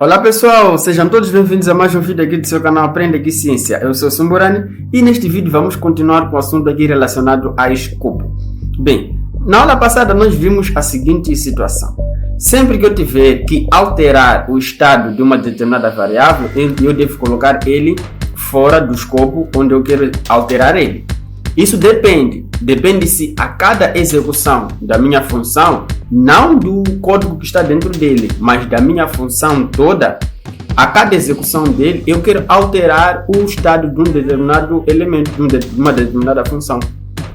Olá pessoal, sejam todos bem-vindos a mais um vídeo aqui do seu canal Aprenda Aqui Ciência. Eu sou o Sumburani e neste vídeo vamos continuar com o assunto aqui relacionado a escopo. Bem, na aula passada nós vimos a seguinte situação. Sempre que eu tiver que alterar o estado de uma determinada variável, eu devo colocar ele fora do escopo onde eu quero alterar ele. Isso depende se a cada execução da minha função, não do código que está dentro dele, mas da minha função toda, a cada execução dele, eu quero alterar o estado de um determinado elemento, de uma determinada função.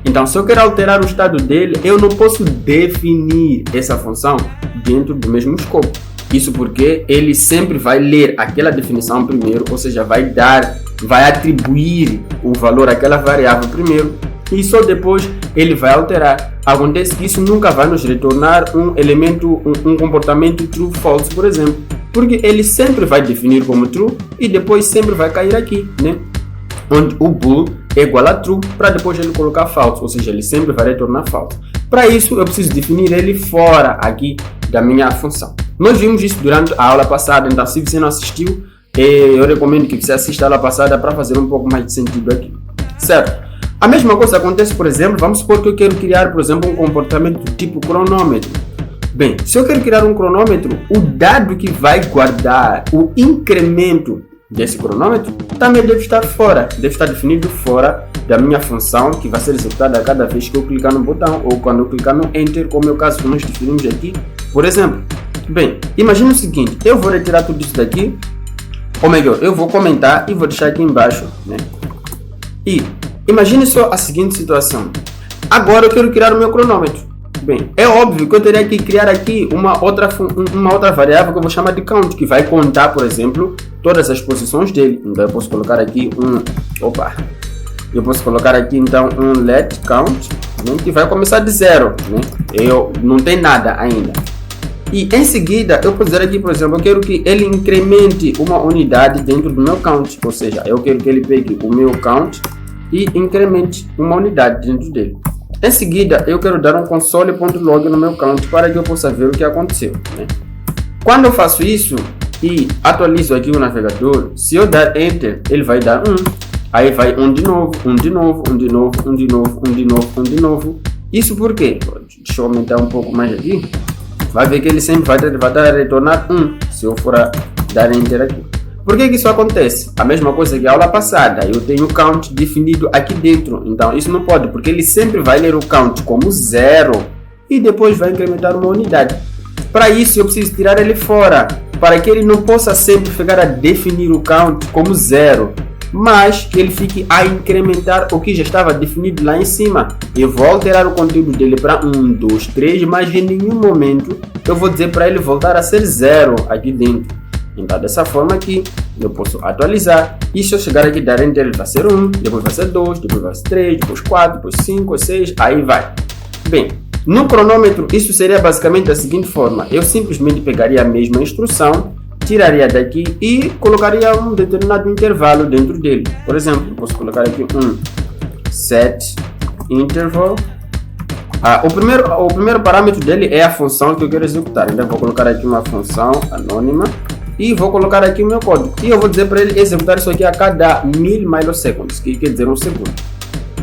Então, se eu quero alterar o estado dele, eu não posso definir essa função dentro do mesmo escopo. Isso porque ele sempre vai ler aquela definição primeiro, ou seja, vai atribuir o valor àquela variável primeiro e só depois ele vai alterar. Acontece que isso nunca vai nos retornar um elemento, um comportamento true false, por exemplo, porque ele sempre vai definir como true e depois sempre vai cair aqui, né? Onde o bool é igual a true para depois ele colocar false, ou seja, ele sempre vai retornar false. Para isso eu preciso definir ele fora aqui da minha função. Nós vimos isso durante a aula passada, então se você não assistiu, eu recomendo que você assista a aula passada para fazer um pouco mais de sentido aqui, certo? A mesma coisa acontece, por exemplo, vamos supor que eu quero criar, por exemplo, um comportamento do tipo cronômetro. Bem, se eu quero criar um cronômetro, o dado que vai guardar o incremento desse cronômetro também deve estar fora, deve estar definido fora da minha função que vai ser executada a cada vez que eu clicar no botão ou quando eu clicar no Enter, como é o caso que nós definimos aqui, por exemplo. Bem, imagina o seguinte, eu vou retirar tudo isso daqui, ou melhor, eu vou comentar e vou deixar aqui embaixo, né? E imagine só a seguinte situação. Agora eu quero criar o meu cronômetro. Bem, é óbvio que eu teria que criar aqui uma outra variável que eu vou chamar de count, que vai contar, por exemplo, todas as posições dele. Então eu posso colocar aqui eu posso colocar aqui então um let count, né, que vai começar de 0, né? Eu não tem nada ainda. E em seguida eu posso dizer aqui, por exemplo, eu quero que ele incremente uma unidade dentro do meu count, ou seja, eu quero que ele pegue o meu count e incremente uma unidade dentro dele. Em seguida, eu quero dar um console.log no meu count para que eu possa ver o que aconteceu, né? Quando eu faço isso e atualizo aqui o navegador, se eu dar Enter, ele vai dar 1. Aí vai 1 de novo, 1 de novo, 1 de novo, 1 de novo, 1 de novo, 1 de novo. Isso por quê? Deixa eu aumentar um pouco mais aqui. Vai ver que ele sempre vai retornar 1 se eu for dar Enter aqui. Por que isso acontece? A mesma coisa que a aula passada, eu tenho o count definido aqui dentro, então isso não pode, porque ele sempre vai ler o count como 0 e depois vai incrementar uma unidade. Para isso eu preciso tirar ele fora, para que ele não possa sempre ficar a definir o count como 0, mas que ele fique a incrementar o que já estava definido lá em cima. Eu vou alterar o conteúdo dele para 1, 2, 3, mas em nenhum momento eu vou dizer para ele voltar a ser 0 aqui dentro. Então, dessa forma aqui, eu posso atualizar. E se eu chegar aqui e dar Enter, ele vai ser 1, depois vai ser 2, depois vai ser 3, depois 4, depois 5, 6, aí vai. Bem, no cronômetro, isso seria basicamente da seguinte forma. Eu simplesmente pegaria a mesma instrução, tiraria daqui e colocaria um determinado intervalo dentro dele. Por exemplo, eu posso colocar aqui um set interval. O primeiro parâmetro dele é a função que eu quero executar. Então, eu vou colocar aqui uma função anônima. E vou colocar aqui o meu código. E eu vou dizer para ele executar isso aqui a cada 1000 milliseconds, que quer dizer 1 segundo,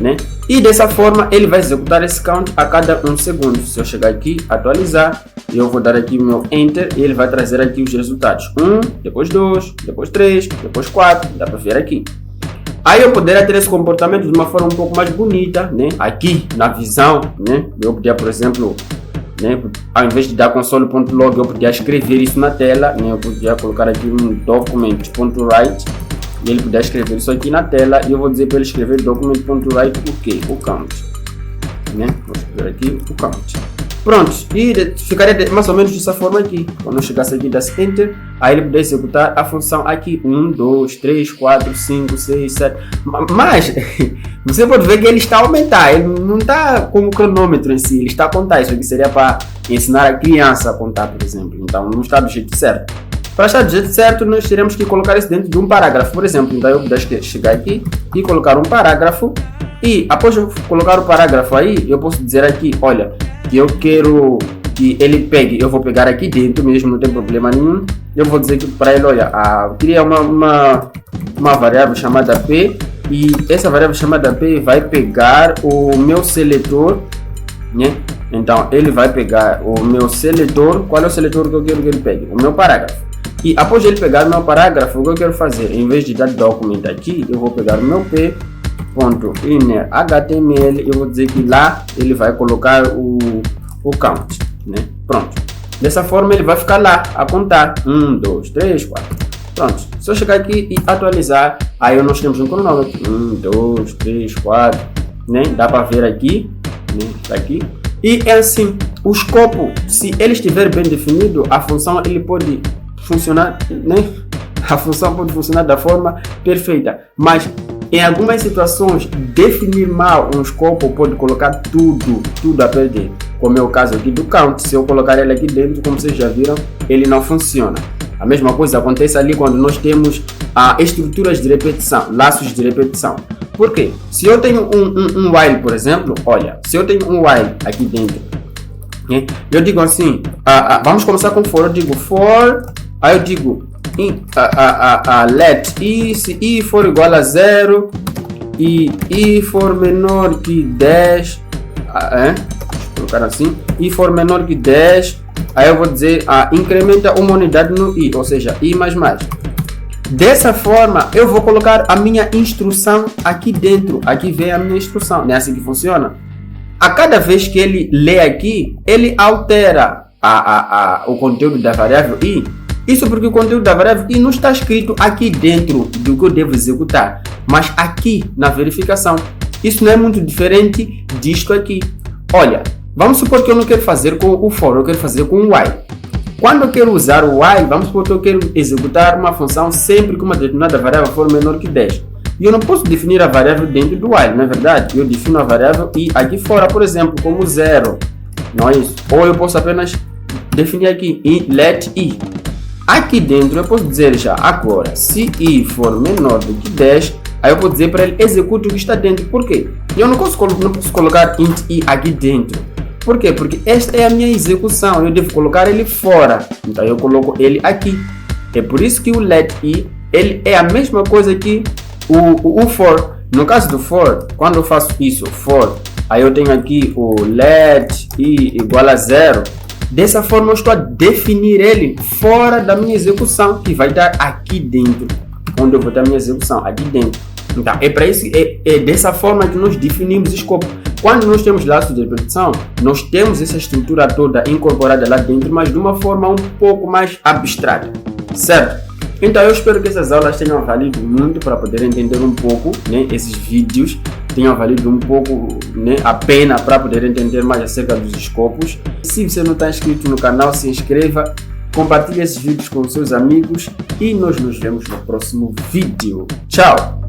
né? E dessa forma ele vai executar esse count a cada 1 segundo. Se eu chegar aqui, atualizar, eu vou dar aqui o meu Enter e ele vai trazer aqui os resultados. 1, depois 2, depois 3, depois 4, dá para ver aqui. Aí eu poderia ter esse comportamento de uma forma um pouco mais bonita, né? Aqui na visão, né? Eu podia, por exemplo, né, ao invés de dar console.log, eu podia escrever isso na tela, né? Eu podia colocar aqui um document.write e ele podia escrever isso aqui na tela e eu vou dizer para ele escrever document.write o quê? O count, né? Vou escrever aqui o count. Pronto, e ficaria mais ou menos dessa forma aqui. Quando eu chegasse aqui e desse Enter, aí ele poderia executar a função aqui 1, 2, 3, 4, 5, 6, 7. Mas você pode ver que ele está a aumentar, ele não está como cronômetro em si, ele está a contar. Isso aqui seria para ensinar a criança a contar, por exemplo. Então não está do jeito certo. Para estar do jeito certo, nós teremos que colocar isso dentro de um parágrafo, por exemplo. Então eu poderia chegar aqui e colocar um parágrafo. E após eu colocar o parágrafo aí, eu posso dizer aqui, olha, que eu quero que ele pegue, eu vou pegar aqui dentro mesmo, não tem problema nenhum, eu vou dizer que para ele, olha, cria uma variável chamada P, e essa variável chamada P vai pegar o meu seletor, né? Então ele vai pegar o meu seletor. Qual é o seletor que eu quero que ele pegue? O meu parágrafo. E após ele pegar o meu parágrafo, o que eu quero fazer? Em vez de dar document aqui, eu vou pegar o meu p.inner.html, eu vou dizer que lá ele vai colocar o count, né? Pronto. Dessa forma ele vai ficar lá a contar 1, 2, 3, 4. Pronto. Se eu chegar aqui e atualizar, aí nós temos um cronômetro. 1, 2, 3, 4, né? Dá para ver aqui, né? Tá aqui. E é assim, o escopo, se ele estiver bem definido, a função ele pode funcionar, né? A função pode funcionar da forma perfeita, mas em algumas situações, definir mal um escopo pode colocar tudo a perder. Como é o caso aqui do count, se eu colocar ele aqui dentro, como vocês já viram, ele não funciona. A mesma coisa acontece ali quando nós temos estruturas de repetição, laços de repetição. Por quê? Se eu tenho um while, por exemplo, olha, se eu tenho um while aqui dentro, né, eu digo assim, vamos começar com for, eu digo for, aí eu digo let i, se i for igual a 0 e i for menor que 10, deixa eu colocar assim, i for menor que 10, aí eu vou dizer incrementa uma unidade no i, ou seja, i mais mais. Dessa forma eu vou colocar a minha instrução aqui dentro, aqui vem a minha instrução, não é assim que funciona? A cada vez que ele lê aqui, ele altera o conteúdo da variável i. Isso porque o conteúdo da variável i não está escrito aqui dentro do que eu devo executar, mas aqui na verificação. Isso não é muito diferente disto aqui. Olha, vamos supor que eu não quero fazer com o for, eu quero fazer com o while. Quando eu quero usar o while, vamos supor que eu quero executar uma função sempre que uma determinada variável for menor que 10. E eu não posso definir a variável dentro do while, não é verdade? Eu defino a variável i aqui fora, por exemplo, como 0. Não é isso? Ou eu posso apenas definir aqui let i. Aqui dentro eu posso dizer já agora, se i for menor do que 10, aí eu vou dizer para ele execute o que está dentro. Por quê? Eu não posso colocar int i aqui dentro. Por quê? Porque esta é a minha execução, eu devo colocar ele fora. Então eu coloco ele aqui. É por isso que o let i, ele é a mesma coisa que o for. No caso do for, quando eu faço isso, for, aí eu tenho aqui o let i igual a 0. Dessa forma eu estou a definir ele fora da minha execução, que vai estar aqui dentro, onde eu vou ter a minha execução, aqui dentro. Então é para isso, é dessa forma que nós definimos o escopo. Quando nós temos laços de repetição, nós temos essa estrutura toda incorporada lá dentro, mas de uma forma um pouco mais abstrata, certo? Então eu espero que essas aulas tenham valido muito para poder entender um pouco, né, esses vídeos tenham valido um pouco, né, a pena para poder entender mais acerca dos escopos. Se você não está inscrito no canal, se inscreva, compartilhe esses vídeos com seus amigos e nós nos vemos no próximo vídeo. Tchau!